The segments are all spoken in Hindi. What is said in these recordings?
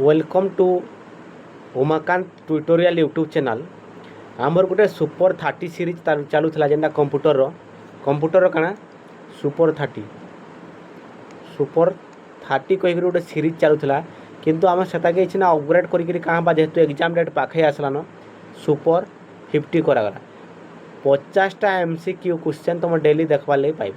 Welcome to Umakant tutorial YouTube channel. आमर गोटे सुपर 30 सीरीज चलूला जेनटा कंप्यूटर काना सुपर 30 कहीकि गोटे सीरीज चलूला किंतु आम से अपग्रेड कर जेहेतु एग्जाम डेट पाखे आसलान सुपर 50 करागला 50टा MCQ क्वेश्चन तुम डेली देखबार लगे पाइब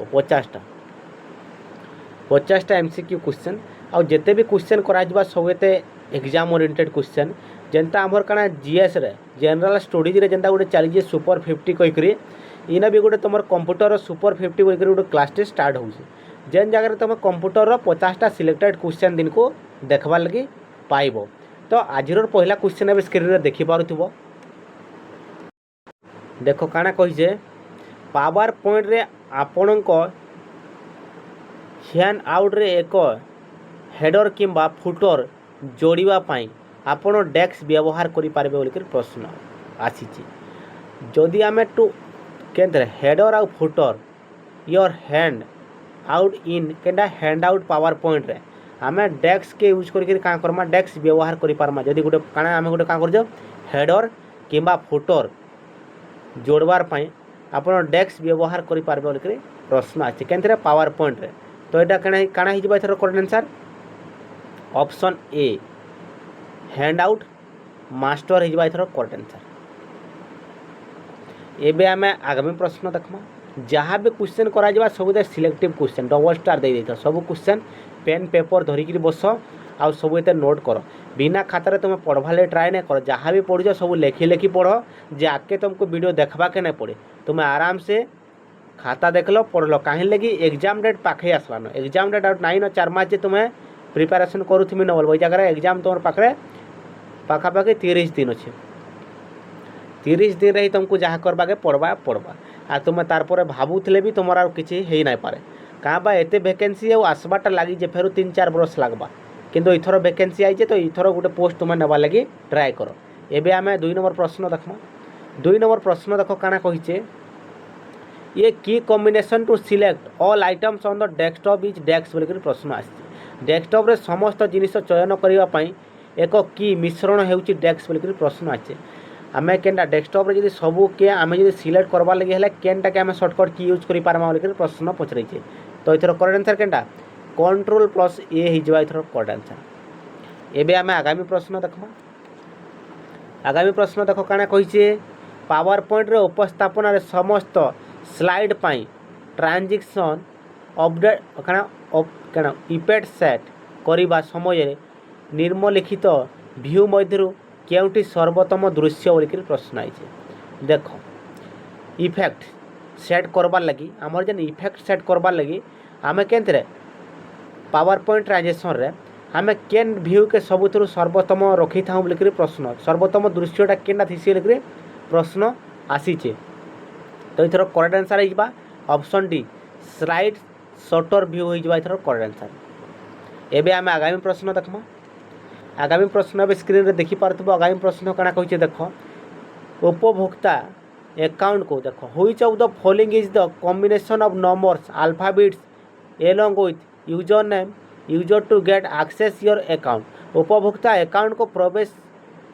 50टा MCQ क्वेश्चन आउ जिते भी क्वेश्चन करा सब एते एग्जाम ओरिएंटेड क्वेश्चन जेनता आमर काना जीएस रे जनरल स्टडीज रे जेनता गोटे चली सुपर 50 कहीकि इना भी गोटे तुम कंप्यूटर सुपर 50 कहीकि गोटे क्लास टे स्टार्ट हो जेन जगह तुम कंप्यूटर 50टा सिलेक्टेड क्वेश्चन दिन को देखबार लगी पाइब। तो आज पहला क्वेश्चन ए स्क्रीन रे देखि पारुथिबो। देखो काना कहिजे पावर पॉइंट रे आपणक हैंड आउट रे एक हेडर किंबा फुटर जोड़िबा पाई आपण डेस्क व्यवहार करि पारबे बोलिक प्रश्न आसीची। जदि आमे टू केंद्र हेडर आउ footer your hand out in Kenda hand out power point रे आमे डेस्क के यूज करके का करमा डेस्क व्यवहार करि पारमा। जदि गोटे काना आमे गोटे का करजो हेडर किंबा फुटर जोड़बार पाई आपण डेस्क व्यवहार करि पारबे बोलिक प्रश्न आसी केंद्र पावर पॉइंट रे। तो एटा काना हि जबा एथर correct answer option A handout आउट मास्टर हो एथर करेक्ट आंसर। एबे आमे आगामी प्रश्न देखमा जहाँ भी क्वेश्चन करा सब सिलेक्टिव क्वेश्चन डबल स्टार दे देता सब क्वेश्चन पेन पेपर धरिकी बस आउ सब एते नोट कर बिना खातार तुम पढ़वा ट्राए नहीं कर जहाँ भी पढ़ सब लेखी लेखी पढ़ जे आके तुमको वीडियो देखा के नहीं पड़े तुम आराम से खाता देखल पढ़ल कहीं लगी एग्जाम डेट पाखे Aslan exam date out nine 4 मास जे तुम्हें प्रिपेरेसन करूथि न बोल जगह एग्जाम तुम पाखे पाखापाखि 30 दिन अच्छे 30 दिन रही तुमको जहाँ करवा के पढ़वा आ तुम तार भावुले भी तुम किसी हो ना पारे कहाँ बा एते वैकेंसी आसबाटा लगी जे फेर 3-4 बरस लगवा किंतु इथर वैकेंसी आई तो इथर गोटे पोस्ट तुम नेबार लगी ट्राए कर। एबे आमे 2 नंबर प्रश्न देखमा 2 नंबर प्रश्न देख काना कहिचे ये की combination to select all items on the desktop is dash बोलिक प्रश्न आसी डेस्कटॉप रे समस्त जिनिस चयन करबा पई एक की मिश्रण हेउची डेस्क बोलिक प्रश्न आछे। आमे केनटा डेस्कटॉप रे जदी सबू के आमे जदी सिलेक्ट करबा लगी हला केनटा के आमे शॉर्टकट की यूज करि पारमा बोलिक प्रश्न पचरै छे। तो इथर करेक्ट आंसर केनटा कंट्रोल प्लस ए हि जबा इथर करेक्ट आंसर। एबे आमे आगामी प्रश्न देखमा आगामी प्रश्न देखो काना कहिचे पावर पॉइंट रे उपस्थापन रे समस्त स्लाइड पाई ट्रांजिशन अपडेट काना इफेक्ट सेट करिबा समय निम्नलिखित व्यू मध्यरु केउटी सर्वोत्तम दृश्य बोलिक प्रश्न आइए। देख इफेक्ट सेट करबार लगी आमर जेन इफेक्ट सेट करबार लगी आमे केंतरे पावर पॉइंट ट्रांजिशन रे आमे केन व्यू के सबुथरु सर्वोत्तम रखी था बोलिक प्रश्न सर्वोत्तम दृश्यटा केनटा थिसी बोलिक प्रश्न आसीचे। तो इथर करेक्ट आंसर होइबा option D slide sorter view होइबा इथर करेक्ट आंसर। एबे आमे आगामी प्रश्न देखमा आगामी प्रश्न अब स्क्रीन रे देखि पारथबो। आगामी प्रश्न काना कहिचे देख उपभोक्ता अकाउंट को देख which of the following is the combination of numbers alphabets along with user name user to get access your account उपभोक्ता अकाउंट को प्रवेश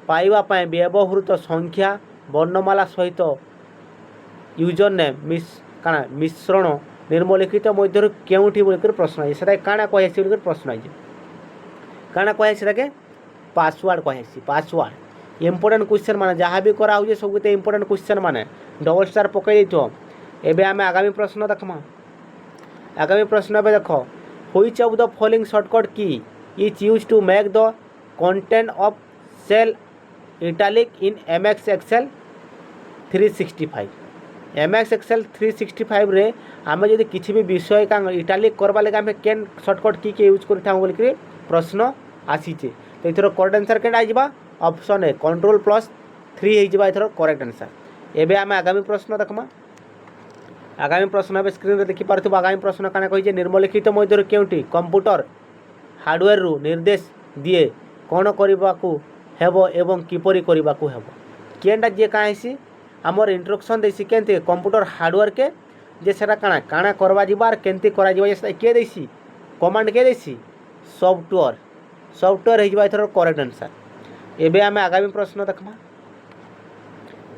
पाइबा पाए व्यवहृत संख्या वर्णमाला सहित यूजर नेम मिश्रण निम्नलिखित मध्य केउठी बोलिक प्रश्न है सेटा काना कहसी बोलिक प्रश्न है काना कहसी सेटा के पासवर्ड कहसी पासवर्ड इंपोर्टेंट क्वेश्चन माने जहाँ भी करा हो सब इंपोर्टेंट क्वेश्चन माने डबल स्टार पकई देथो। एबे आमे आगामी प्रश्न देखमा आगामी प्रश्न एबे देखो which of the following shortcut key is used to make the content of cell italic in MX Excel 365 MX Excel 365 रे आमे जदि किछि भी विषय का इटैलिक करबा लगे आमे केन शॉर्टकट की के यूज करथा बोलिक प्रश्न आसीचे। तो इथर करेक्ट आंसर केटा आइबा ऑप्शन ए कंट्रोल प्लस 3 हो जाए इथर करेक्ट आंसर। एबे आमे आगामी प्रश्न देखमा आगामी प्रश्न अब स्क्रीन रे देखि पारथबो। आगामी प्रश्न काना कहिजे निम्नलिखित मध्य केउटी कंप्यूटर हार्डवेयर रु निर्देश दिए कोन करिबाकू हेबो एवं किपरि करिबाकू हेबो केनटा जे काहेसी आमर इंस्ट्रक्शन देसी केनते कंप्यूटर हार्डवेयर के जे सेटा काना करबा जिबार केनते करा जिबा जे के देसी कमांड के देसी सॉफ्टवेयर सॉफ्टवेयर हो एथर करेक्ट आंसर। एबे आम आगामी प्रश्न देखमा।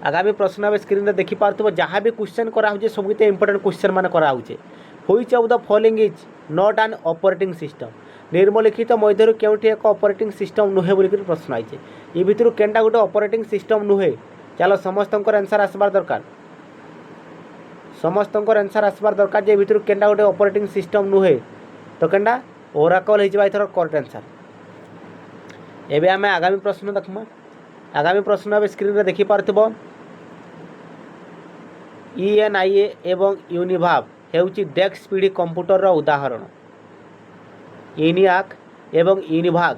आगामी प्रश्न अब स्क्रीन रे देखि पारथबो जहाँ भी क्वेश्चन करा होचे सबुते इंपोर्टेंट क्वेश्चन मान करा होचे। Which of the following is not an operating system. निम्नलिखित मध्यरु केउठी एक ऑपरेटिंग सिस्टम नुहे बोली कर प्रश्न आइचे। ए भितर केनटा गोटे ऑपरेटिंग सिस्टम नुहे चलो समस्तंकर आंसर आसबार दरकार। समस्तंकर आंसर आसबार दरकार जे भितर केनटा गोटे ऑपरेटिंग सिस्टम नुहे तो केनटा ओराकल हो जाय एथर करेक्ट आंसर। एबे आमे आगामी प्रश्न देखमा। आगामी प्रश्न अब स्क्रीन रे देखि पारथबो ENIA एवं यूनिभाव हेउची डेक्स पीढ़ी कंप्यूटर रो उदाहरण। ENIAC एवं UNIVAC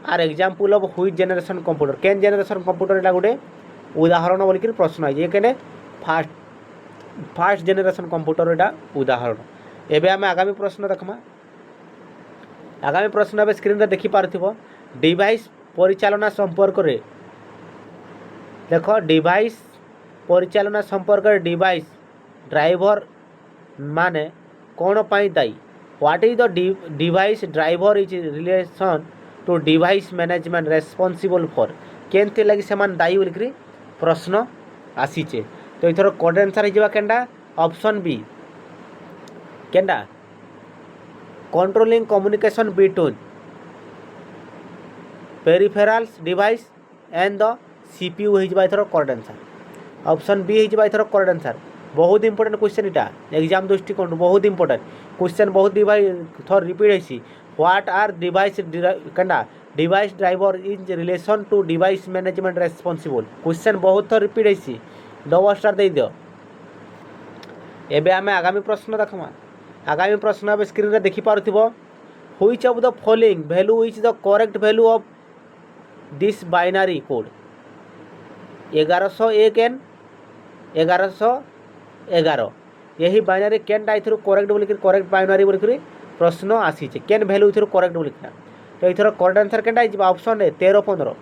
are example of which generation computer. केन जनरेशन कंप्यूटर एटा गोटे उदाहरण बोली कर प्रश्न आइ जे केने फास्ट जनरेशन कंप्यूटर एटा उदाहरण। एबे आमे आगामी प्रश्न देखमा। आगामी प्रश्न अब स्क्रीन रे देखि पारथिबो डिवाइस परिचालना संपर्क रे देखो डिवाइस परिचालना संपर्क रे डिवाइस ड्राइवर माने कौन पाई दायी। What is the device driver is relation to device management responsible for. केनते लगी सेमान दायी बोलिक प्रश्न आसीचे। तो इथर करेक्ट आंसर हिजबा केनडा ऑप्शन बी केनडा controlling communication between peripherals device and the CPU हिजबा इथर करेक्ट आंसर। ऑप्शन बी हिजबा इथर करेक्ट आंसर। बहुत इंपोर्टेंट क्वेश्चन इटा एग्जाम दृष्टिकोण बहुत इंपोर्टेंट क्वेश्चन बहुत थर रिपीट होइसी। व्हाट आर डिवाइस केनडा device driver is relation to device management responsible. Question बहुत थर रिपीट होइसी डबल स्टार दे दियो। एबे आमे आगामी प्रश्न देखमा। आगामी प्रश्न अब स्क्रीन रे देखि पारथिबो which of the following value is the correct value of this binary code. 1101 and 1111 यही बाइनरी केनटा इथर करेक्ट बोली करेक्ट बाइनरी बोली प्रश्न आसीचे केन वैल्यू इथर करेक्ट बोली तो इथर करेक्ट आंसर केनटा हिजबा ऑप्शन ए 1315।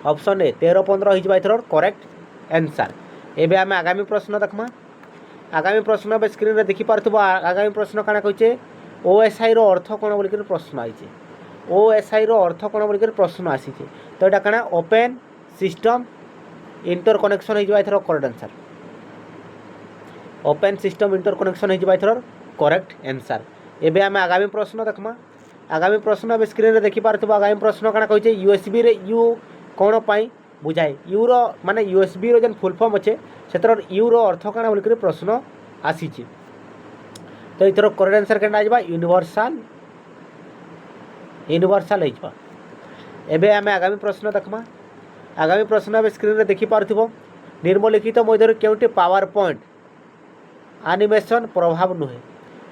ऑप्शन ए 1315 हिजबा इथर करेक्ट आंसर। एबे आमे आगामी प्रश्न देखमा। आगामी प्रश्न अब स्क्रीन रे देखि पारथबो आगामी प्रश्न काना कहचे ओएसआई रो अर्थ कोन बोली प्रश्न आइचे। ओएसआई रो अर्थ कोन बोली प्रश्न आसीचे तो एटा काना ओपन सिस्टम इंटरकनेक्शन हिजबा इथर correct answer. Open system interconnection हिजबा इथर करेक्ट आंसर। एबे आमे आगामी प्रश्न देखमा। आगामी प्रश्न अब स्क्रीन रे देखि पारथबो आगामी प्रश्न काना कहचे यूएसबी रे यू कोन पाई बुझाए। यू रो माने यूएसबी रो जन फुल फॉर्म अच्छे सेतर यू रो अर्थ काना बोली प्रश्न आसीचे तो इथर करेक्ट आंसर केनटा हिजबा यूनिवर्सल यूनिवर्सल हिजबा। एबे आमे आगामी प्रश्न देखमा। आगामी प्रश्न अब स्क्रीन रे देखि पारथिबो निम्नलिखित मध्यरु केउटी पावर पॉइंट एनिमेशन प्रभाव नुहे।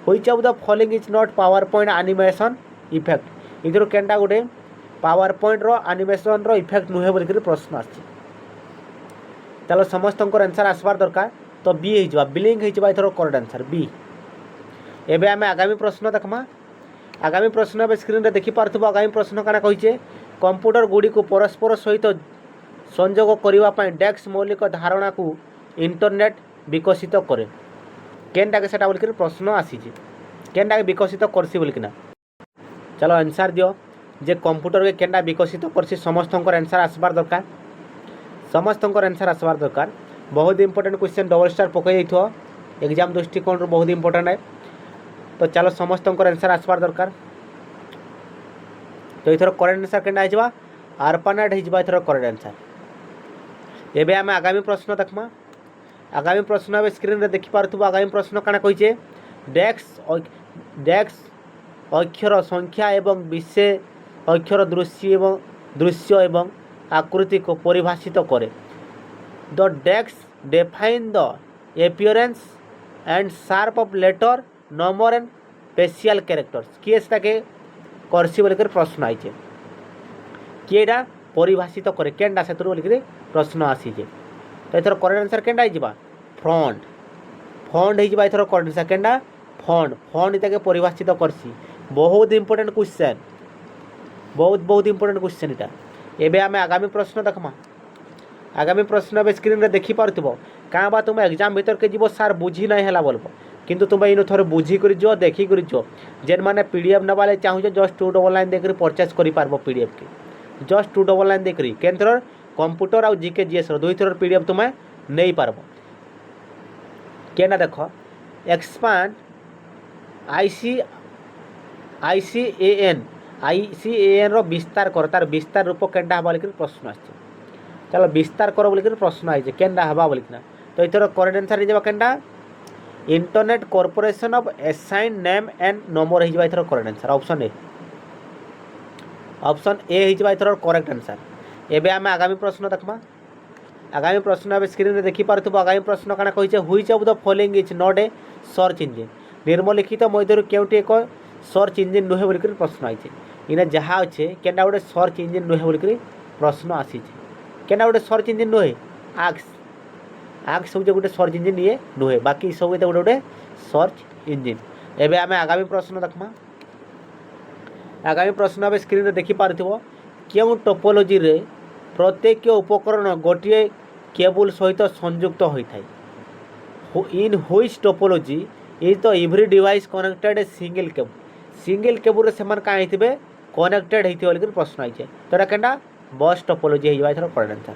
Which of the following is not power point animation effect. इधर केनटा गोटे पावर पॉइंट रो एनिमेशन रो इफेक्ट नुहे बोली कर प्रश्न आछि। चलो समस्तंकर आंसर आसबार दरकार तो बी हिजबा बिलिंग हिजबा इथर करेक्ट आंसर बी। एबे आमे आगामी प्रश्न देखमा। आगामी प्रश्न अब स्क्रीन रे देखि पारथिबो आगामी प्रश्न काना कहिचे कंप्यूटर गुडी को परस्पर सहित संयोग करिवा पय डेक्स मौलिक धारणा को इंटरनेट विकसित करे। केनटा के सेटा बोली कर प्रश्न आसीचे केनटा के विकसित करसी बोली किना। चलो आंसर दियो जे कंप्यूटर के केनटा विकसित करसी समस्तंकर आंसर आसबार दरकार। समस्तंकर आंसर आसबार दरकार। बहुत इंपोर्टेंट क्वेश्चन डबल स्टार पकई देथो एग्जाम दृष्टिकोण बहुत इंपोर्टेंट है तो चलो समस्तंकर आंसर आसबार दरकार। तो इथर करेक्ट आंसर केनटा हिजबा आरपानेट हिजबा इथर करेक्ट आंसर। एबे आमे आगामी प्रश्न देखमा। आगामी प्रश्न अब स्क्रीन रे देखि पारथबो आगामी प्रश्न काना कहिचे डेक्स अक्षर संख्या एवं विशेष अक्षर दृश्य एवं आकृति को परिभाषित करे। द डेक्स define the appearance and shape of letter number and special characters. किए सेटाके करसी बोली कर प्रश्न आइचे किएटा परिभाषित करे केनटा सेतुर बोली कर प्रश्न आसीचे तो इथर करेक्ट आंसर केनटा हिजबा फ्रंट। फंड हिजबा इथर करेक्ट आंसर केनटा फंड। फंड इताके परिभाषित करसी बहुत इंपोर्टेंट क्वेश्चन बहुत इंपोर्टेंट क्वेश्चन इटा। एबे आमे आगामी प्रश्न देखमा। आगामी प्रश्न अब स्क्रीन रे देखि पारथिबो का बा तुम एग्जाम भीतर के जीवो सार बुझी नहीं हला बोलबो किंतु तुम इन थोड़े बुझीकर जो देखिकर जो जेन मैंने पीडीएफ नवाले चाहूँ जस्ट 299 देकर परचेज कर पीडीएफ के जस्ट 299 देकर केन थर कंप्यूटर आउ जीके जीएस दुई थर पीडीएफ तुम्हें नहीं पारब केना देख एक्सपांड आईसीएएन रो विस्तार कर तार विस्तार रूप केनटा हवा बोलिक प्रश्न आछे चलो विस्तार कर बोलिक प्रश्न आइए केनटा हवा बोलिकिना तो इथर करेक्ट आंसर हो केनटा internet corporation of assign name and number हो इथर करेक्ट आंसर ऑप्शन ए हो इथर करेक्ट आंसर एबे आम आगामी प्रश्न देखमा आगामी प्रश्न अब स्क्रीन में देखी पारथुब आगामी प्रश्न काना कहिছে which of the following is not a search engine निम्नलिखित मध्यरु केउटी एक सर्च इंजिन नुहे बोलिक प्रश्न आइছে इने जहाँ अच्छे केना गोटे सर्च इंजिन नुहे बोलिक प्रश्न आसी केना गोटे सर्च इंजिन नुहे आक्स हूँ गोटे सर्च इंजिन ये नुहे बाकी सब गोटे गोटे सर्च इंजिन एबे आम आगामी प्रश्न देखमा आगामी प्रश्न अब स्क्रीन में देखी पारथुब क्यों टोपोलोजी रे प्रत्येक उपकरण गोटे केबुल सहित संयुक्त होता है in which topology is the every device connected a single cable से कहीं कनेक्टेड होती प्रश्न आई तो क्या बस टोपोलोजी हो करेक्ट आंसर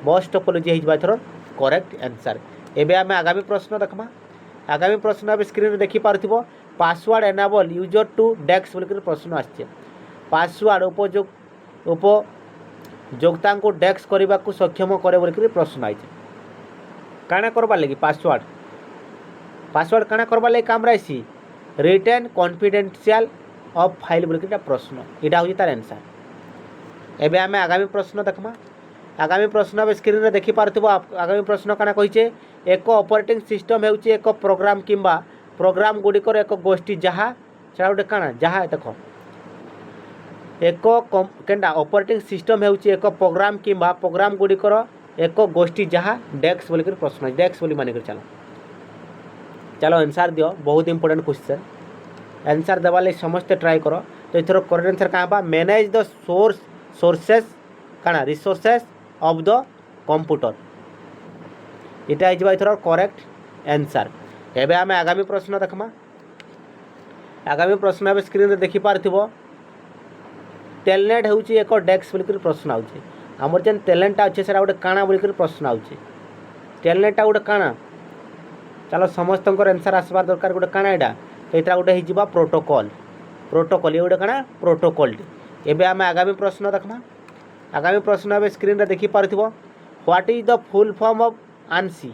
बस टोपोलोजी हो करेक्ट आंसर एबे आम आगामी प्रश्न देखमा आगामी प्रश्न अब स्क्रीन में देखी पारथुब password enable user to dash बोलिक प्रश्न आछे पासवर्ड उपयोगता को डेस्क करने को सक्षम करे बोलिक प्रश्न आई काना करवार लगी पासवर्ड काना करवार लगी काम आसी रिटेन कॉन्फिडेंशियल ऑफ फाइल बोलिक प्रश्न यहाँ हूँ तार आंसर एबे आम आगामी प्रश्न देखमा आगामी प्रश्न अब स्क्रीन में देखी पारथुब आगामी प्रश्न काना कहिছে एक ऑपरेटिंग सिस्टम होउची एक प्रोग्राम किंबा प्रोग्राम गुड़िकर एक गोष्ठी जहाँ से गोटे काना जहाँ देख एक केनटा ऑपरेटिंग सिस्टम होउची एक प्रोग्राम किंबा प्रोग्राम गुड़िकर एक गोष्ठी जहाँ डेस्क बोलिक प्रश्न डेस्क बोली मानिक चलो चलो आंसर दियो बहुत इंपोर्टेंट क्वेश्चन आंसर देवा लगे समस्ते ट्राई करो तो इथर करेक्ट आंसर क्या मैनेज द सोर्सेस काना रिसोर्सेस ऑफ द कंप्यूटर यहाँ इथर करेक्ट आंसर एबे आम आगामी प्रश्न देखमा आगामी प्रश्न अब स्क्रीन में देखी पारथुब टेलनेट हूँ एक डेस्क बोलिक प्रश्न आउे आमर जेन टेलेंटा अच्छे से गोटे काଣା बोलिक प्रश्न आउे टेलनेटा गोटे काଣା चलो समस्त आंसर आसबार दरकार गोटे काଣା यहाँ तो यहाँ गोटे हो प्रोटोकॉल ये गोटे काଣା प्रोटोकॉल एबे आम आगामी प्रश्न देखमा आगामी प्रश्न अब स्क्रीन में देखी पारथुब what is the full form of ANSI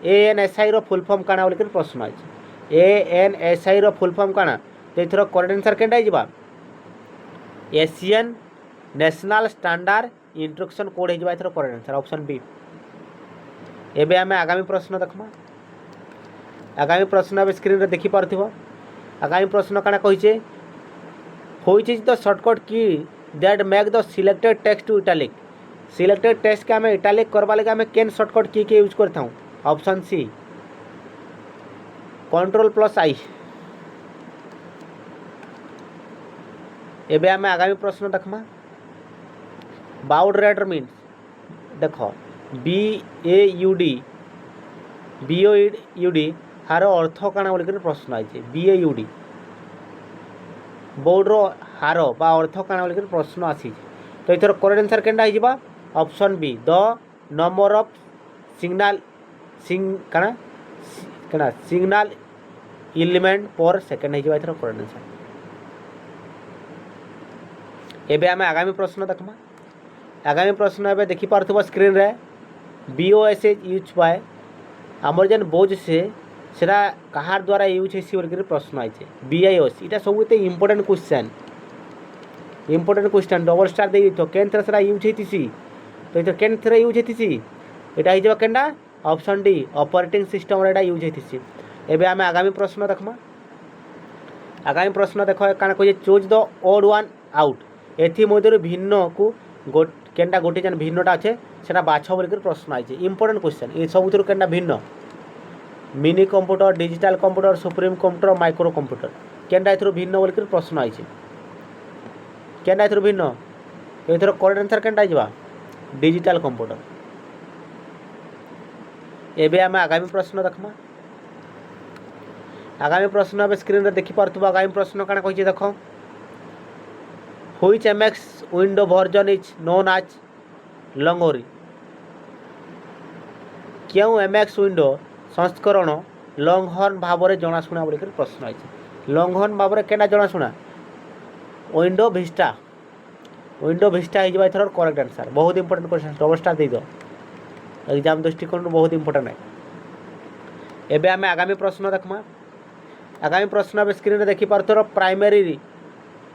ANSI रो फुल फॉर्म काଣା बोलिक प्रश्न आछे ANSI रो फुल फॉर्म काଣା तो इथर करेक्ट आंसर केनटा हिजबा Asian national standard instruction code हिजबा इथर करेक्ट आंसर ऑप्शन बी एबे आमे आगामी प्रश्न देखमा आगामी प्रश्न अब स्क्रीन रे देखि पारथिबो आगामी प्रश्न काଣା कहिছে which is the shortcut key that make the selected text to italic selected text के आमे इटैलिक करबा लगे आमे केन शॉर्टकट की के यूज करथाऊ ऑप्शन सी Ctrl+I एबे आमे आगामी प्रश्न देखमा बाउड रेडर मीन्स देख BAUD हार अर्थ काଣା बोलिक प्रश्न आई BAUD बोर्ड हार बा अर्थ काଣା बोलिक प्रश्न आसी तो इथर करेक्ट आंसर केनटा हिजबा option B the number of signal signal element per second हिजबा इथर करेक्ट आंसर एबे आमे आगामी प्रश्न देखमा आगामी प्रश्न एबे देखि पारथबो स्क्रीन रे BOS यूज बाय आमर जेन बोझ से सेरा कहार द्वारा यूज हेसी बोलिक प्रश्न आइछे BIOS इटा सबुते इंपोर्टेंट क्वेश्चन डबल स्टार दे तो केन थरा सेरा यूज हेतिसी तो इतो केन थरा यूज हेतिसी एटा हिजबा केनडा ऑप्शन डी ऑपरेटिंग सिस्टम रे एटा यूज हेतिसी एबे आमे आगामी प्रश्न देखमा आगामी प्रश्न देखो काना कहि choose the odd one out एथि मध्यरु भिन्न को केनटा गोटे जन भिन्नटा अच्छे सेटा बाछ बोलिक प्रश्न आइछे इंपोर्टेंट क्वेश्चन ये सबुथुरु केनटा भिन्न mini computer digital computer supreme computer micro computer केनटा एथुरु भिन्न बोलिक प्रश्न आइछे केनटा एथुरु भिन्न एथुरु करेक्ट आंसर केनटा हिजबा डिजिटल कंप्यूटर एबे आमे आगामी प्रश्न देखमा आगामी प्रश्न अब स्क्रीन रे देखि पारथुबा आगामी प्रश्न काना कहिছে देखो which MX window version is known as Longhorn क्यों एमएक्स विंडो संस्करण लंघन भाव में जनाशुना बोलिक प्रश्न आई लंघन भाव में केना जनाशुना विंडो भिस्टा हो एथर करेक्ट आंसर बहुत इंपोर्टेंट क्वेश्चन डबल स्टार दे दो एग्जाम दृष्टिकोण बहुत इंपोर्टेंट है। एबे आमे आगामी प्रश्न देखमा आगामी प्रश्न अब स्क्रीन रे देखि पारथर प्राइमरी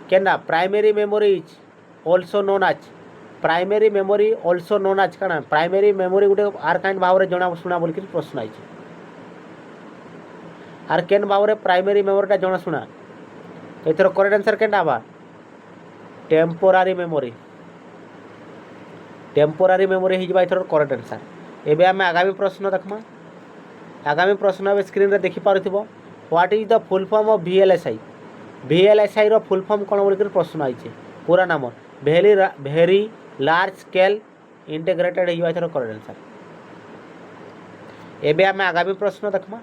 केना primary memory is also known as primary memory also known as काना प्राइमरी मेमोरी गुटे आर काइंड भाव में जना शुना बोलिक प्रश्न आई आर केन भाव में प्राइमरी मेमोरीटा जना शुना एथर करेक्ट आंसर केना बा टेम्पोरारी मेमोरी हो एथर करेक्ट आंसर। एबे आमे आगामी प्रश्न देखमा आगामी प्रश्न अब स्क्रीन रे देखि पारुथिबो what is the full form of VLSI रो फुल फॉर्म कोन बोलिक प्रश्न आइছে पूरा नाम वेरी लार्ज स्केल इंटीग्रेटेड हो एथर करेक्ट आंसर। एबे आमे आगामी प्रश्न देखमा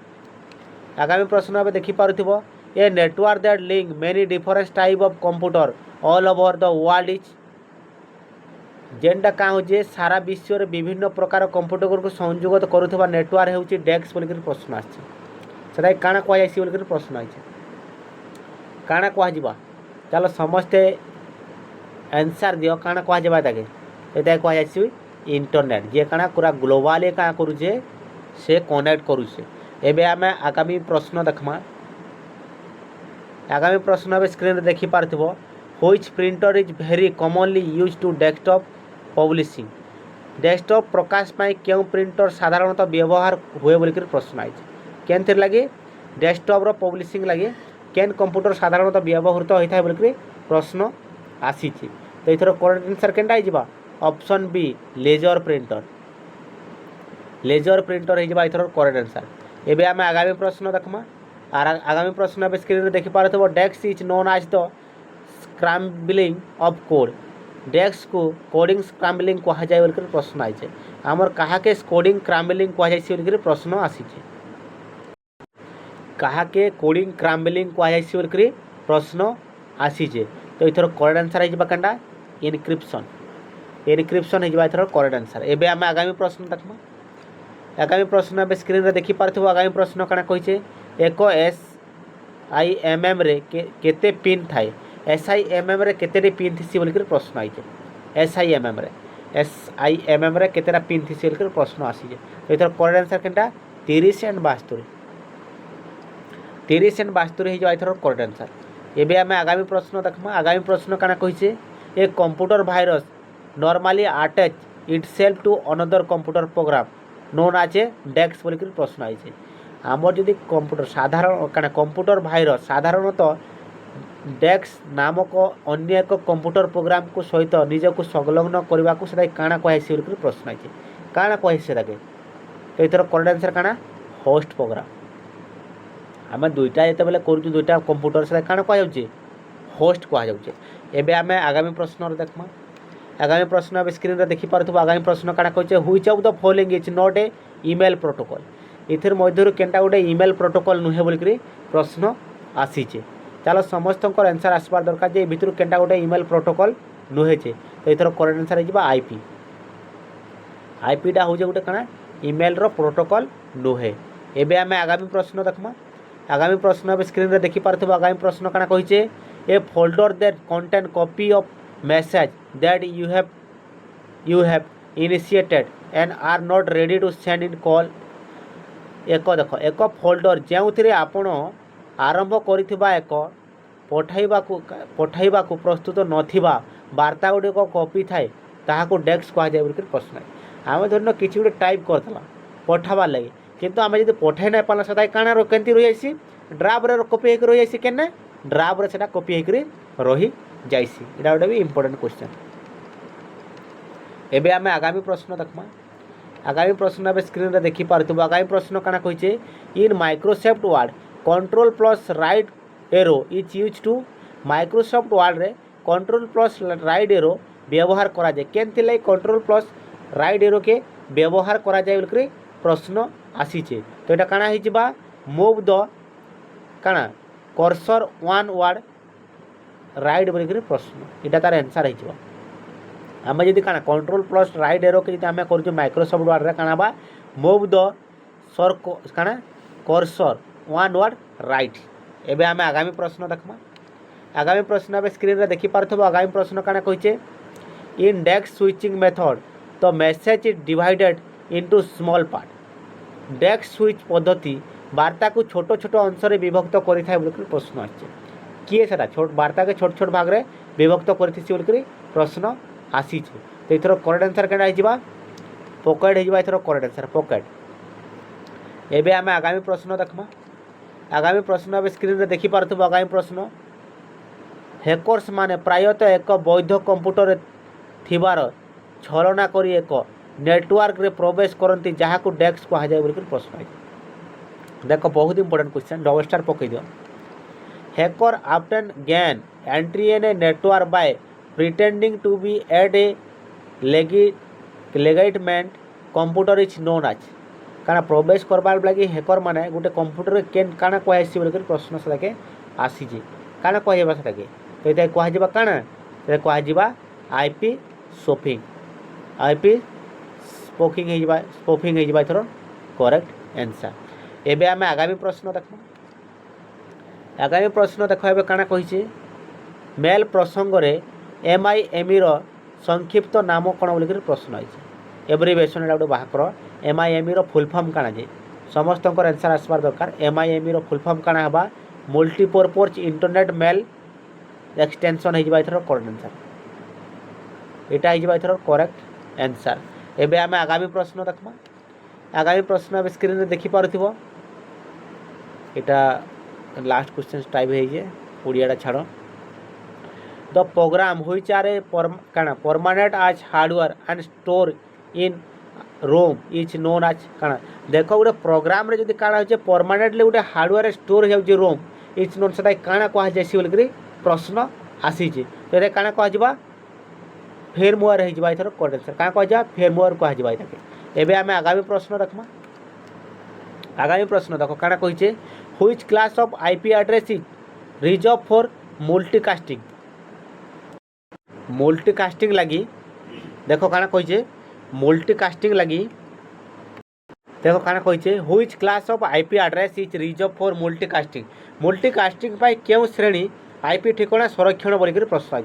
आगामी प्रश्न अब देखि पारुथिबो a network that link many different type of computer all over the world is जेनटा क्या हो सारा विश्व में विभिन्न प्रकार कंप्यूटर को संयुक्त करुवा नेटवर्क होची डेस्क बोलिक प्रश्न आछे काଣା कहुसी बोलिक प्रश्न आई काଣା कहुवा चलो समस्ते आंसर दियो काଣା कहुवा ताके ये कहुसी इंटरनेट जे काଣା पूरा ग्लोबली क्या करुचे से कनेक्ट करुचे। एबे आमे आगामी प्रश्न देखमा आगामी प्रश्न अब स्क्रीन रे देखि पारथिबो which printer is very commonly used to desktop publishing desktop प्रकाश पाई क्यों प्रिंटर साधारणतः व्यवहार हुए बोलिक प्रश्न आई केन थिर लगे डेस्कटॉप रो पब्लिशिंग लगे केन कंप्यूटर साधारणतः व्यवहृत होता है बोलिक प्रश्न आसी तो इथर करेक्ट आंसर केनटा हो ऑप्शन बी लेजर प्रिंटर हो इथर करेक्ट आंसर। एबे आमे आगामी प्रश्न देखमा आगामी प्रश्न अब स्क्रीन रे देखि पारथबो dash is known as the scrambling of code dash को कोडिंग स्क्रैम्बलिंग कहा जाए बोलिक प्रश्न आई आमर काहाके कोडिंग क्रैम्बलिंग कहा जाए बोलिक प्रश्न आसी काहाके कोडिंग क्रैम्बलिंग कहा जाए बोलिक प्रश्न आसी तो इथर करेक्ट आंसर हो केनटा इनक्रिप्शन हो इथर करेक्ट आंसर। एबे आमे आगामी प्रश्न देखमा आगामी प्रश्न अब स्क्रीन रे देखि पारथबो आगामी प्रश्न काना कहिছে एक SIMM रे केते पिन थाए SIMM रे केते पिन थी बोलिक प्रश्न आई SIMM रे केतेटा पिन थी बोलिक प्रश्न आसी तो इथर करेक्ट आंसर केनटा 30 एंड 72 हो इथर करेक्ट आंसर। एबे आमे आगामी प्रश्न देखमा आगामी प्रश्न काना कहिছে a computer virus normally attach itself to another computer program known as a dash बोलिक प्रश्न आई आमर जदि कंप्यूटर साधारण क्या कंप्यूटर भाइरस साधारणतः डेस्क नामक अन्य एक कंप्यूटर प्रोग्राम को सहित निजक संलग्न करने को काଣା कहुसी बोलिक प्रश्न आई काଣା कहुसी तो इथर करेक्ट आंसर काଣା होस्ट प्रोग्राम आम दुईटा जिते बेले करूँ दुईटा कंप्यूटर से काଣା कहुचे होस्ट कहुचे। एबे आमे आगामी प्रश्न देखमा आगामी प्रश्न अब स्क्रीन रे देखि पारथबो आगामी प्रश्न काଣା कहुचे which of the following is not a email protocol इथिर मध्यरु केनटा गोटे ईमेल प्रोटोकॉल नुहे बोलिक प्रश्न आसीचे चलो समस्त आंसर आसबार दरकार जे भितर केनटा गोटे ईमेल प्रोटोकॉल नुहे तो इथर करेक्ट आंसर हो आईपीटा हूँ गोटे काଣା ईमेल रो प्रोटोकॉल नुहे। एबे आमे आगामी प्रश्न देखमा आगामी प्रश्न अब स्क्रीन रे देखि पारथबो आगामी प्रश्न काଣା कहिছে a folder that contain copy of message that you have initiated and are not ready to send in call एक देख एक फोल्डर जो आपण आरंभ करिथिबा एक पठाइबा को प्रस्तुत नथिबा वार्ता गुड़िक कॉपी थाए ताहाको डेस्क कह जाए बोलिक प्रश्न आम धरन किसी गोटे टाइप करदेला पठाबार लगे किंतु आम जब पठाई ना पाला से काण केमती रही जाइसी ड्राफ्ट कॉपी होकर रही जाइसी केने ड्राफ्ट से कॉपी होकर रही जाइसी एटा गोटे भी इंपोर्टेंट क्वेश्चन। एबे आमे आगामी प्रश्न देखमा आगामी प्रश्न अब स्क्रीन रे देखि पारथबो आगामी प्रश्न काना कहिছে in Microsoft Word control plus right arrow is use to Microsoft Word रे कंट्रोल प्लस राइट एरो व्यवहार करा जाए केनथि लाई कंट्रोल प्लस राइट एरो के व्यवहार करा जाए बोलकरी प्रश्न आसीचे तो एटा काना हिजबा मूव द काना कर्सर वन वर्ड राइट बोलिक प्रश्न इटा तार आंसर हो आम जब काना कंट्रोल प्लस राइट एरो के आम कर माइक्रोसॉफ्ट वर्ड रे काना बा मूव द सर काना कर्सर वन वर्ड राइट। एबे आम आगामी प्रश्न देखमा आगामी प्रश्न अब स्क्रीन रे देखि पारथबो आगामी प्रश्न काना कहिचे in dash switching method the message is divided into small part. Dash switch पद्धति वार्ता को छोट छोट अंश रे विभक्त करि थाय बोलकर प्रश्न आछे किए सेटा छोट वार्ता के छोट छोट भाग रे विभक्त करथिसी बोलकर प्रश्न आसीचे। तो इथरो करेक्ट आंसर केना आइजिबा पॉकेट हेजिबा इथरो करेक्ट आंसर पॉकेट। एबे आमे आगामी प्रश्न देखमा आगामी प्रश्न अब स्क्रीन रे देखि पारथबो आगामी प्रश्न हैकर्स माने प्रायतः एक वैध कंप्यूटर थिबार छलना करी एक नेटवर्क रे प्रवेश करती जहाँ को डेस्क कह जाए बोल प्रश्न है। देख बहुत इंपोर्टेंट क्वेश्चन डबल स्टार पकई दियो। Hacker often gain entry in a network by pretending to be at a legitimate computer is known as काना प्रवेश करबार लगी हैकर माने गोटे कंप्यूटर केन काना कहसी बोल प्रश्न से आसी काना कहबा से तो ये कह काना कह आईपी सोफिंग आईपी स्पोफिंग एथर करेक्ट आंसर। एबे आमे आगामी प्रश्न देख आगामी प्रश्न देख ए काना कही मेल प्रसंग रे एमआईएमई रो संक्षिप्त नाम कौन बोल प्रश्न आई एब्रिवेशन गोटे बाहर कर एमआईएमई रो फुल फॉर्म काना जे समस्त आंसर आसबार दरकार। एमआईएमई रो फुल फॉर्म काना हबा मल्टीपर्पज इंटरनेट मेल एक्सटेंशन हो एथर करेक्ट आंसर यहाँ हो करेक्ट आंसर। एबे आमे आगामी प्रश्न देखमा आगामी प्रश्न अब स्क्रीन रे देखि पारुथिबो एटा लास्ट क्वेश्चन टाइप है ओडियाटा छाड़ the program which are a काना permanent as hardware and store in ROM is known as काना देखो गोटे प्रोग्राम रे जदि काना होचे परमानेंटली गोटे हार्डवेयर स्टोर हो रोम इज नोन से काना कह जायसी बोल प्रश्न आसी तो ये काना कह फेरमुआर हो एथर करेक्ट आंसर क्या कह फेरमुआर कह एबे आमे आगामी प्रश्न देखमा आगामी प्रश्न देख काना कहिचे which class of IP address is reserve for multicasting लगी देखो काना कहिचे मल्टीकास्टिंग लगी देखो काना कहिचे which class of IP address is reserve for multicasting पाई केउ श्रेणी आईपी ठिकाना संरक्षण बोलिक प्रश्न आई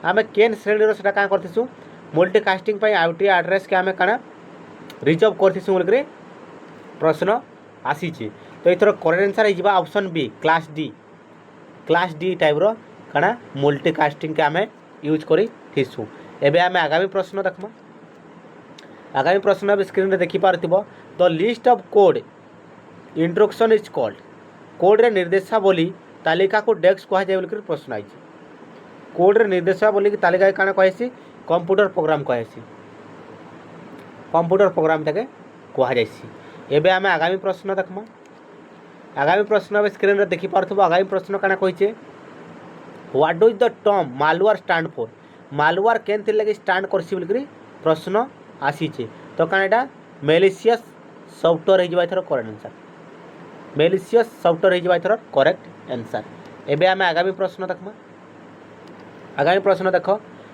आम केन श्रेणी से क्या करतीसु मल्टीकास्टिंग पाई आईपी एड्रेस के आम काना रिजर्व करतीसु बोलिक प्रश्न आसी तो इथर करेक्ट आंसर हो option B class D type रो काना मल्टीकास्टिंग के आम यूज करूँ। एबे आम आगामी प्रश्न देखमा आगामी प्रश्न अब स्क्रीन रे देखि पारथिबो the list of code instruction is called code रे निर्देशावली तालिका को डेस्क कह जाए बोल प्रश्न आई कोड रे निर्देशावली की तालिका काना कहसी कंप्यूटर प्रोग्राम कहसी कंप्यूटर प्रोग्राम ताके कह जायसी। एबे आमे आगामी प्रश्न देखमा आगामी प्रश्न अब स्क्रीन रे देखि पारथिबो आगामी प्रश्न काना कहिचे what does the term malware stand for malware केन लगे स्टैंड करसी बोल प्रश्न आसी तो काना एटा मेलिशियस सॉफ्टवेयर हो एथर करेक्ट आंसर मेलिशियस सॉफ्टवेयर हो एथर करेक्ट आंसर। एबे आमे आगामी प्रश्न देखमा आगामी प्रश्न देख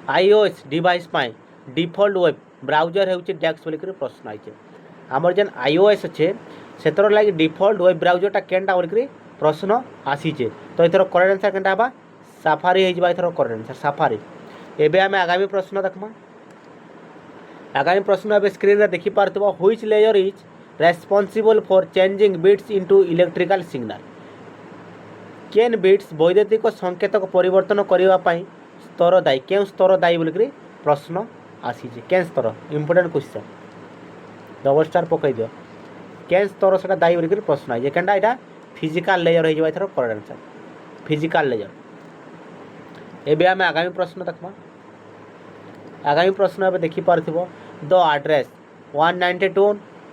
आईओएस डिवाइस पाई डिफॉल्ट वेब ब्राउजर होउचे डेस्क बोल प्रश्न आई आमर जेन आईओएस अच्छे से लगे डिफॉल्ट वेब ब्राउजरटा केनटा बोल प्रश्न आसी तो एथर करेक्ट आंसर केनटा हबा साफारी हो एथर करेक्ट आंसर साफारी। एबे आमे आगामी प्रश्न देखमा आगामी प्रश्न अब स्क्रीन रे देखि पारथबो which layer is responsible for changing bits into electrical signal केन बिट्स वैद्युतिक संकेत को परिवर्तन करने स्तर दायी क्यों स्तर दायी बोल प्रश्न आसी केन स्तर इंपोर्टेंट क्वेश्चन डबल स्टार पकई दियो केन स्तर से दायी बोल प्रश्न आई केनटा यहाँ फिजिकल लेयर हो एथर करेक्ट आंसर फिजिकल लेयर। एबे आमे आगामी प्रश्न देखमा आगामी प्रश्न अब देखि पारथिबो द एड्रेस 192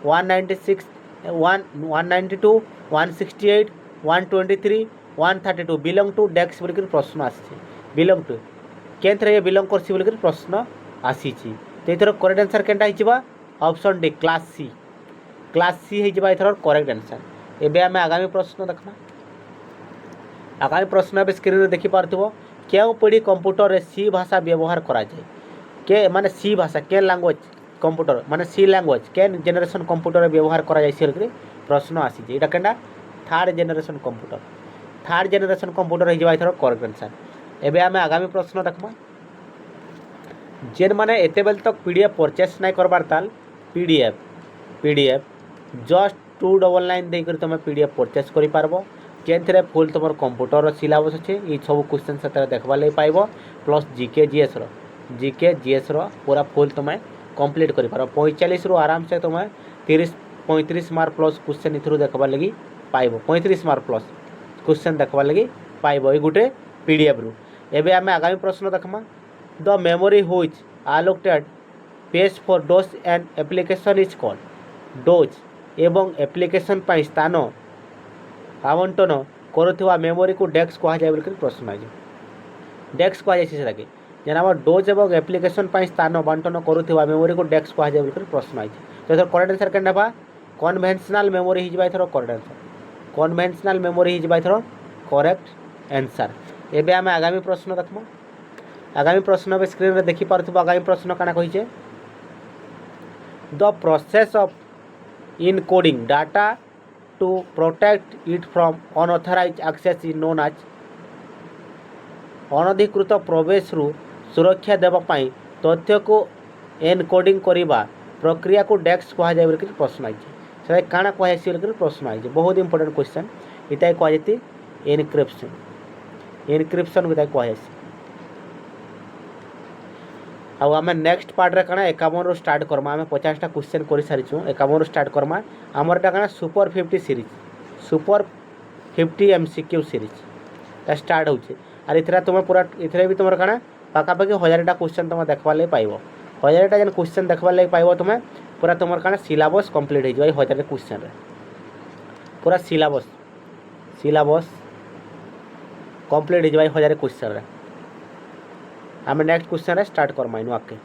196 192 168 123 132 बिलोंग टू डेस्क बोल प्रश्न आसी बिलोंग टू केन थे बिलोंग करसी बोल प्रश्न आसी तो एथर करेक्ट आंसर केनटा हिजबा ऑप्शन डी क्लास सी हिजबा एथर करेक्ट आंसर। एबे आमे आगामी प्रश्न देखमा आगामी प्रश्न अब स्क्रीन में देखी पार्थिव क्यों पीढ़ी कंप्यूटर रे सी भाषा व्यवहार करा जाए के माने सी भाषा के लैंग्वेज कंप्यूटर माने सी लैंग्वेज के जेनरेशन कंप्यूटर रे व्यवहार करा जाए से प्रश्न आसी जे एटा केनडा थर्ड जेनरेशन कंप्यूटर हो एथर करेक्ट आंसर। एबे आमे आगामी प्रश्न देखमा जेन माने एते बेल तक पीडीएफ परचेस नहीं करबार ताल पीडीएफ जस्ट 299 देकर तुम पीडीएफ परचेस करि पारबो जेनथरे फुल तुम कंप्यूटर सिलेबस अच्छे ये सब क्वेश्चन से देखवा लगे पाइब प्लस जीके जीएस पूरा फुल तुम कंप्लीट कर पार 45 रु आराम से तुम 35 मार्क प्लस क्वेश्चन इथरू देखवा लगी पाइब 35 मार्क प्लस क्वेश्चन देखवा लगी पाइब ये गोटे पीडीएफ रु। एबे आमे आगामी प्रश्न देखमा the memory which allocated page for DOS and application is called DOS एवं एप्लिकेशन पर स्थान आवंटन करुवा मेमोरी को डेस्क कह जाए बोल प्रश्न आज डेस्क कह जाए जेना आम डोज एवं एप्लिकेशन पर स्थान आवंटन करुवा मेमोरी को डेस्क कह जाए बोल प्रश्न आज तो एथर करेक्ट आंसर केना बा कन्वेंशनल मेमोरी हो एथर करेक्ट आंसर कन्वेंशनल मेमोरी हो एथर करेक्ट आंसर। एबे आमे आगामी प्रश्न देखमा आगामी प्रश्न स्क्रीन में देखी पार्थिव आगामी प्रश्न काना कहिचे the process of encoding data to protect it from unauthorized access is known as अनधिकृत प्रवेश रु सुरक्षा देवा पाई तथ्य को एनकोडिंग करिबा प्रक्रिया को डेस्क कह जाए बोल प्रश्न आई से काना कह बोल प्रश्न आई बहुत इंपोर्टेंट क्वेश्चन इतना कह एनक्रिप्शन को कह आउ आम नेक्स्ट पार्ट रे कना 51 रु स्टार्ट करमा आम 50टा क्वेश्चन कर सारी 51 रु स्टार्ट करमा आमर एटा कना super 50 series super 50 MCQ series start होचे आर इथरा तुम पूरा इथरे भी तुम कना पाखापाखि 1000टा क्वेश्चन तुम देखवा लगे पाइब 1000टा जेन क्वेश्चन देखवा लगे पाइब तुम पूरा तुम कना सिलेबस कंप्लीट हो जाए 1000 क्वेश्चन रे पूरा सिलेबस कंप्लीट हो जाए 1000 क्वेश्चन रे आम नेक्स्ट क्वेश्चन रे स्टार्ट करमा इनु आके।